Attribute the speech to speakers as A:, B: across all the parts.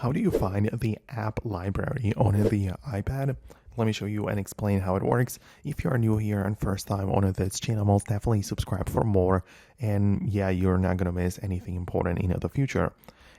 A: How do you find the app library on the iPad? Let me show you and explain how it works. If you are new here and first time on this channel, most definitely subscribe for more. And yeah, you're not going to miss anything important in the future.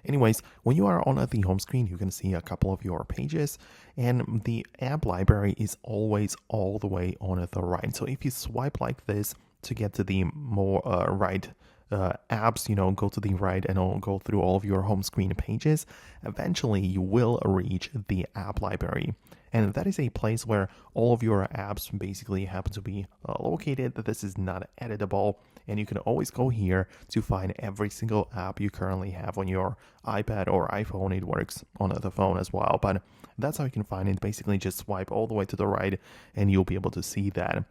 A: Anyways, when you are on the home screen, you can see a couple of your pages, and the app library is always all the way on the right. So if you swipe like this to get to the more right apps, go to the right and go through all of your home screen pages, eventually you will reach the app library. And that is a place where all of your apps basically happen to be located. This is not editable, and you can always go here to find every single app you currently have on your iPad or iPhone. It works on the phone as well, but that's how you can find it. Basically, just swipe all the way to the right and you'll be able to see that.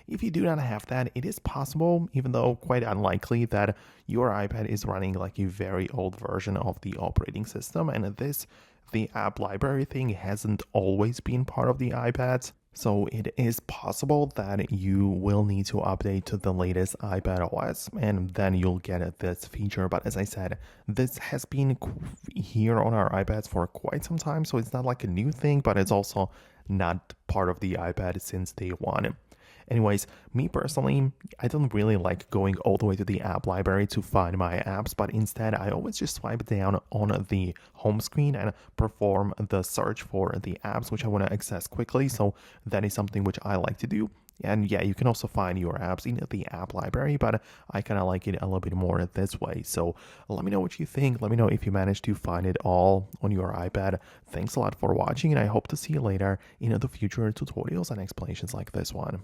A: If you do not have that, it is possible, even though quite unlikely, that your iPad is running like a very old version of the operating system, and the app library thing hasn't always been part of the iPads. So it is possible that you will need to update to the latest iPad OS, and then you'll get this feature. But as I said, this has been here on our iPads for quite some time, so it's not like a new thing, but it's also not part of the iPad since day one. Anyways, me personally, I don't really like going all the way to the app library to find my apps, but instead I always just swipe down on the home screen and perform the search for the apps which I want to access quickly. So that is something which I like to do. And yeah, you can also find your apps in the app library, but I kind of like it a little bit more this way. So let me know what you think. Let me know if you managed to find it all on your iPad. Thanks a lot for watching, and I hope to see you later in the future tutorials and explanations like this one.